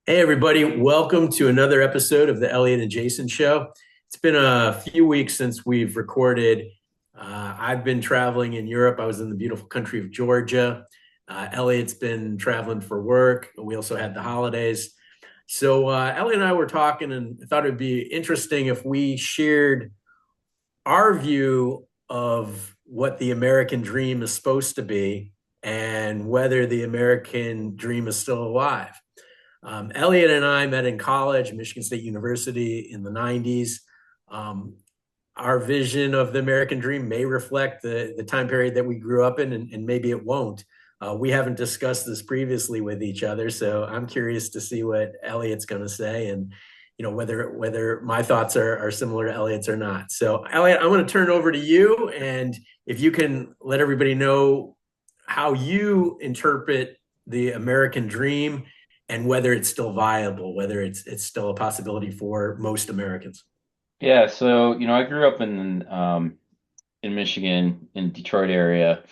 Hey, everybody. Welcome to another episode of the Elliot and Jason Show. It's been a few weeks since we've recorded. I've been traveling in Europe. I was in the beautiful country of Georgia. Elliot's been traveling for work. We also had the holidays. So, Elliot and I were talking, and I thought it'd be interesting if we shared our view of what the American dream is supposed to be and whether the American dream is still alive. Elliot and I met in college, Michigan State University in the 90s. Um, our vision of the American dream may reflect the time period that we grew up in, and maybe it won't. We haven't discussed this previously with each other, so I'm curious to see what Elliot's going to say, and whether my thoughts are similar to Elliot's or not. So, Elliot, I'm going to turn it over to you, and if you can let everybody know how you interpret the American dream and whether it's still viable, whether it's still a possibility for most Americans. Yeah, so I grew up in Michigan, in Detroit area.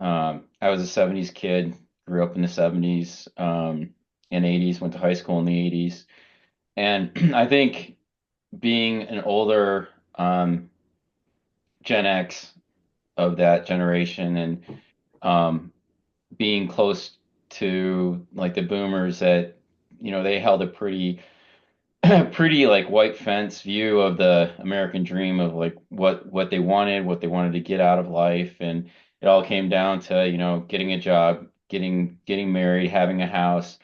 I was a '70s kid, grew up in the '70s and '80s, went to high school in the '80s, and I think being an older Gen X of that generation and um, being close to like the boomers that they held a pretty pretty like white fence view of the American dream of like what they wanted, what they wanted to get out of life, and it all came down to, getting a job, getting married, having a house,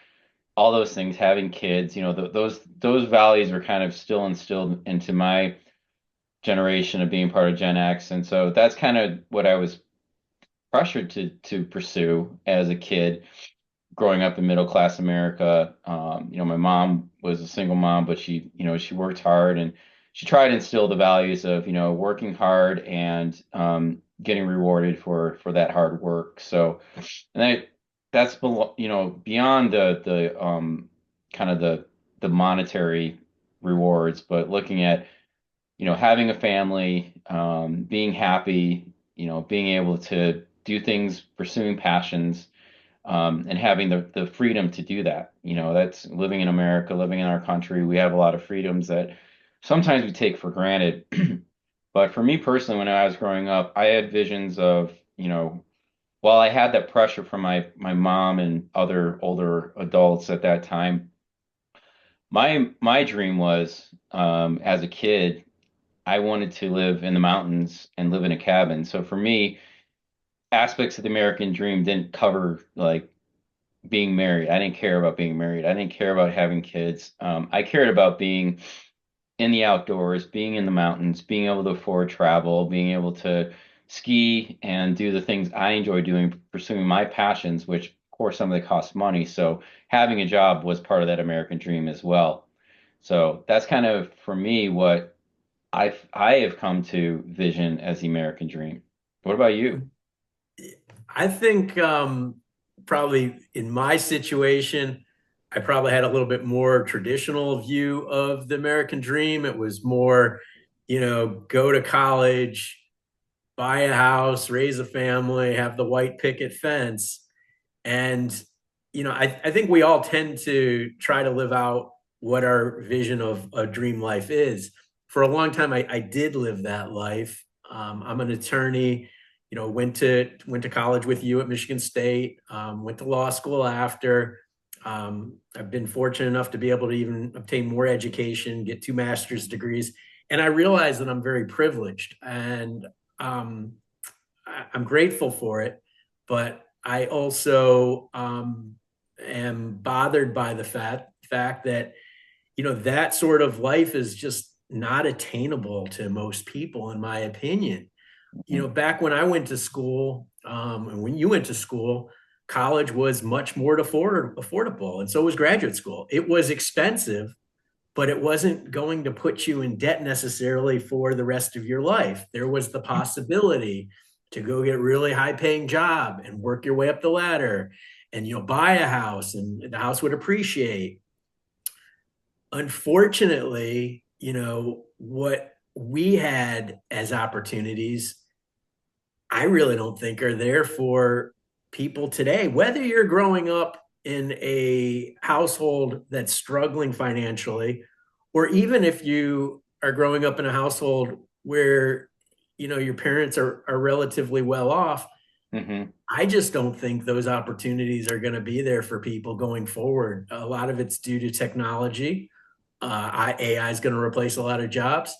all those things, having kids, those values were kind of still instilled into my generation of being part of Gen X, and so that's kind of what I was pressured to pursue as a kid growing up in middle class America. My mom was a single mom, but she worked hard and she tried to instill the values of, working hard and getting rewarded for that hard work. So, and that's beyond the kind of the monetary rewards, but looking at, having a family, being happy, being able to do things, pursuing passions, and having the freedom to do that. That's living in America, living in our country. We have a lot of freedoms that sometimes we take for granted. But for me personally, when I was growing up, I had visions of, while I had that pressure from my mom and other older adults at that time, my dream was, as a kid, I wanted to live in the mountains and live in a cabin. So for me, aspects of the American dream didn't cover like being married. I didn't care about being married. I didn't care about having kids. I cared about being in the outdoors, being in the mountains, being able to afford travel, being able to ski and do the things I enjoy doing, pursuing my passions, which of course some of it costs money. So having a job was part of that American dream as well. So that's kind of for me what I have come to vision as the American dream. What about you? I think probably in my situation, I probably had a little bit more traditional view of the American dream. It was more, go to college, buy a house, raise a family, have the white picket fence. And, I think we all tend to try to live out what our vision of a dream life is. For a long time, I did live that life. I'm an attorney, went to college with you at Michigan State, went to law school after. I've been fortunate enough to be able to even obtain more education, get two master's degrees. And I realize that I'm very privileged and I'm grateful for it. But I also am bothered by the fact that that sort of life is just not attainable to most people, in my opinion. Back when I went to school, and when you went to school, college was much more affordable, and so was graduate school. It was expensive, but it wasn't going to put you in debt necessarily for the rest of your life. There was the possibility to go get a really high paying job and work your way up the ladder and buy a house and the house would appreciate. Unfortunately, what we had as opportunities, I really don't think are there for people today, whether you're growing up in a household that's struggling financially, or even if you are growing up in a household where your parents are relatively well off, Hmm. I just don't think those opportunities are going to be there for people going forward. A lot of it's due to technology. AI is going to replace a lot of jobs.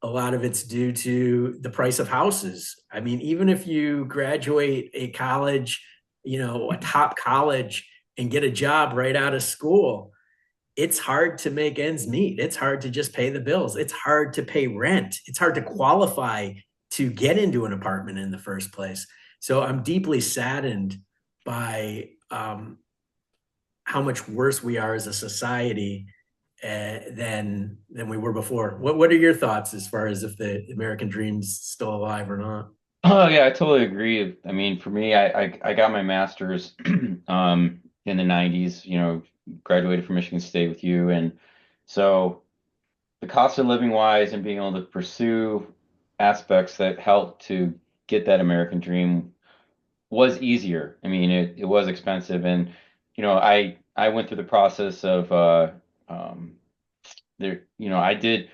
A lot of it's due to the price of houses. I mean, even if you graduate a college, a top college, and get a job right out of school, it's hard to make ends meet. It's hard to just pay the bills. It's hard to pay rent. It's hard to qualify to get into an apartment in the first place. So I'm deeply saddened by how much worse we are as a society than we were before. What are your thoughts as far as if the American dream's still alive or not? Oh yeah, I totally agree. I mean, for me, I got my master's in the 90s, graduated from Michigan State with you. And so the cost of living wise and being able to pursue aspects that help to get that American dream was easier. I mean, it was expensive, and I went through the process of um, I did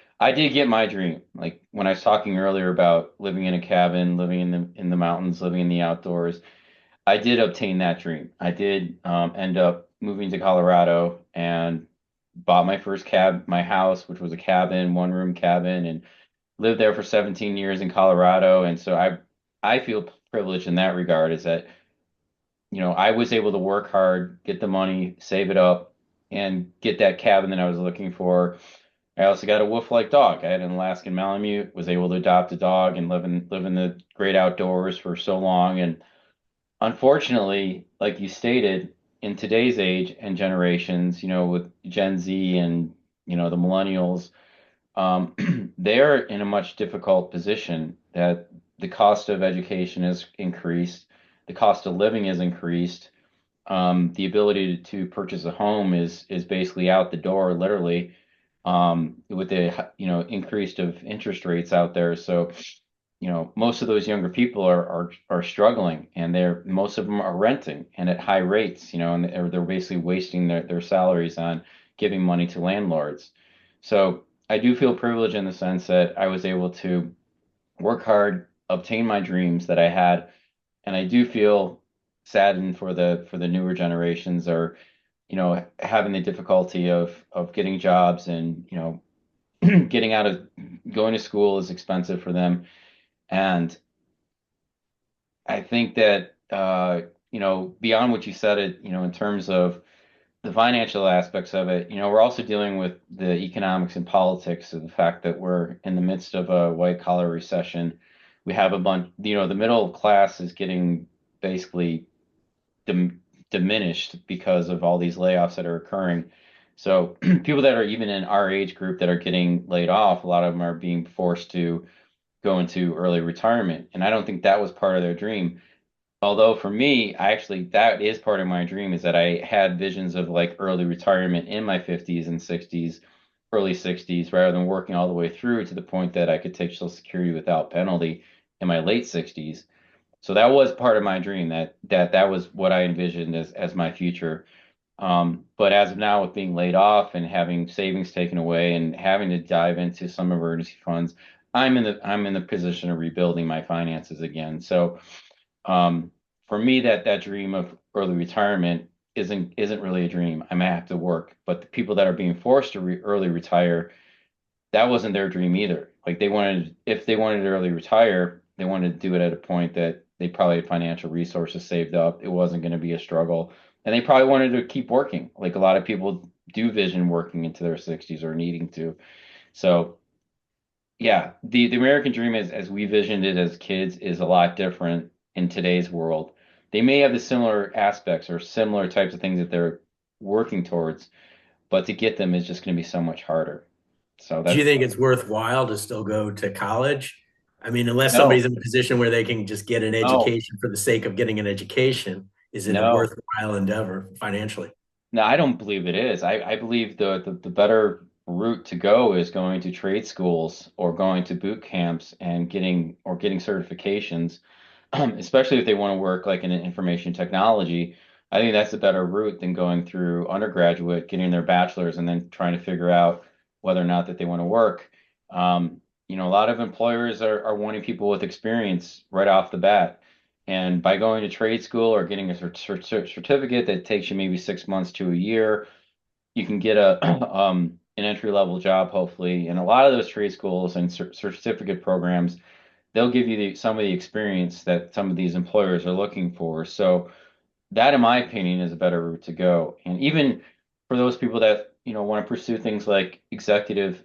get my dream. Like when I was talking earlier about living in a cabin, living in the mountains, living in the outdoors, I did obtain that dream. I did end up moving to Colorado and bought my house, which was a cabin, one room cabin, and lived there for 17 years in Colorado. And so I feel privileged in that regard, is that I was able to work hard, get the money, save it up, and get that cabin that I was looking for. I also got a wolf-like dog. I had an Alaskan Malamute, was able to adopt a dog and live in the great outdoors for so long. And unfortunately, like you stated, in today's age and generations, with Gen Z and the millennials, they're in a much difficult position that the cost of education has increased, the cost of living has increased, the ability to purchase a home is basically out the door, literally, with the increased of interest rates out there. So, most of those younger people are struggling, and most of them are renting and at high rates, and they're basically wasting their salaries on giving money to landlords. So I do feel privileged in the sense that I was able to work hard, obtain my dreams that I had, and I do feel saddened for the newer generations, or having the difficulty of getting jobs, and getting out of going to school is expensive for them. And I think that beyond what you said, it in terms of the financial aspects of it, we're also dealing with the economics and politics of the fact that we're in the midst of a white collar recession. We have a bunch, the middle class is getting basically diminished because of all these layoffs that are occurring. So people that are even in our age group that are getting laid off, a lot of them are being forced to go into early retirement. And I don't think that was part of their dream. Although for me, that is part of my dream, is that I had visions of like early retirement in my 50s and 60s, early 60s, rather than working all the way through to the point that I could take Social Security without penalty in my late 60s. So that was part of my dream. That was what I envisioned as my future. But as of now, with being laid off and having savings taken away and having to dive into some emergency funds, I'm in the position of rebuilding my finances again. So um, for me, that dream of early retirement isn't really a dream. I may have to work, but the people that are being forced to early retire, that wasn't their dream either. Like if they wanted to early retire, they wanted to do it at a point that they probably had financial resources saved up. It wasn't going to be a struggle, and they probably wanted to keep working. Like a lot of people do vision working into their 60s or needing to. So yeah, the American dream as we visioned it as kids is a lot different in today's world. They may have the similar aspects or similar types of things that they're working towards, but to get them is just going to be so much harder. So Do you that's think it's worthwhile to still go to college? I mean, unless somebody's no, in a position where they can just get an no, education for the sake of getting an education, is it a no, worthwhile endeavor financially? no. I don't believe it is. I believe the better route to go is going to trade schools or going to boot camps and getting certifications, especially if they want to work like in information technology. I think that's a better route than going through undergraduate, getting their bachelor's, and then trying to figure out whether or not that they want to work. A lot of employers are wanting people with experience right off the bat. And by going to trade school or getting a certificate that takes you maybe 6 months to a year, you can get a an entry level job, hopefully. And a lot of those trade schools and certificate programs, they'll give you some of the experience that some of these employers are looking for. So that, in my opinion, is a better route to go. And even for those people that, want to pursue things like executive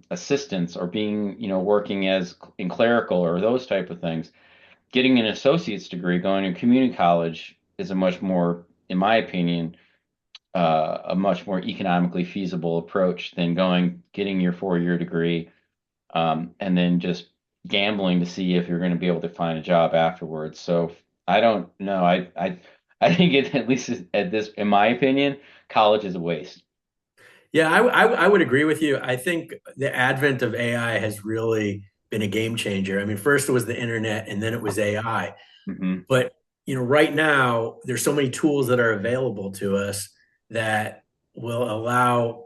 assistants or being, working as in clerical or those type of things, getting an associate's degree, going to community college is a much more, in my opinion, a much more economically feasible approach than getting your 4 year degree, and then just gambling to see if you're going to be able to find a job afterwards. So I don't know. I think at least at this, in my opinion, college is a waste. Yeah, I would agree with you. I think the advent of AI has really been a game changer. I mean, first it was the internet and then it was AI. Hmm. But right now there's so many tools that are available to us that will allow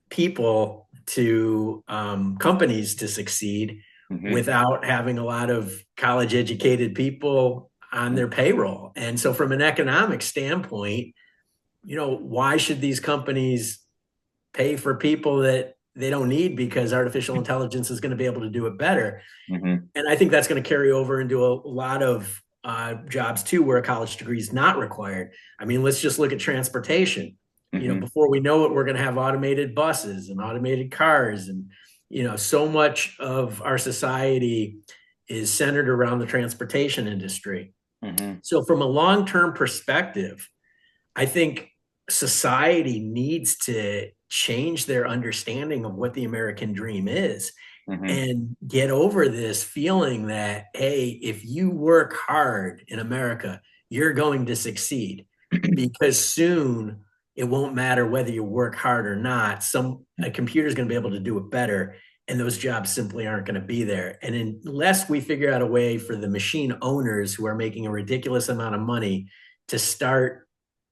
people to companies to succeed Hmm. without having a lot of college educated people on their payroll. And so from an economic standpoint, why should these companies pay for people that they don't need because artificial intelligence is going to be able to do it better? Hmm. And I think that's going to carry over into a lot of jobs too, where a college degree is not required. I mean, let's just look at transportation. Hmm. Before we know it, we're going to have automated buses and automated cars, and so much of our society is centered around the transportation industry. Hmm. So, from a long-term perspective, I think society needs to change their understanding of what the American dream is Hmm. and get over this feeling that, hey, if you work hard in America, you're going to succeed, because soon it won't matter whether you work hard or not. A computer is going to be able to do it better, and those jobs simply aren't going to be there. And unless we figure out a way for the machine owners who are making a ridiculous amount of money to start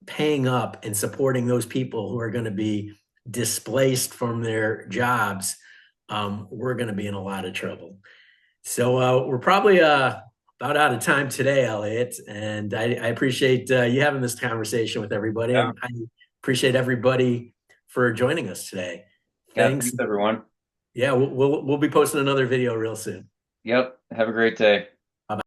paying up and supporting those people who are going to be displaced from their jobs, we're going to be in a lot of trouble. So we're probably about out of time today, Elliot. And I appreciate you having this conversation with everybody. Yeah. And I appreciate everybody for joining us today. Yeah. Thanks. Thanks, everyone. Yeah, we'll be posting another video real soon. Yep. Have a great day.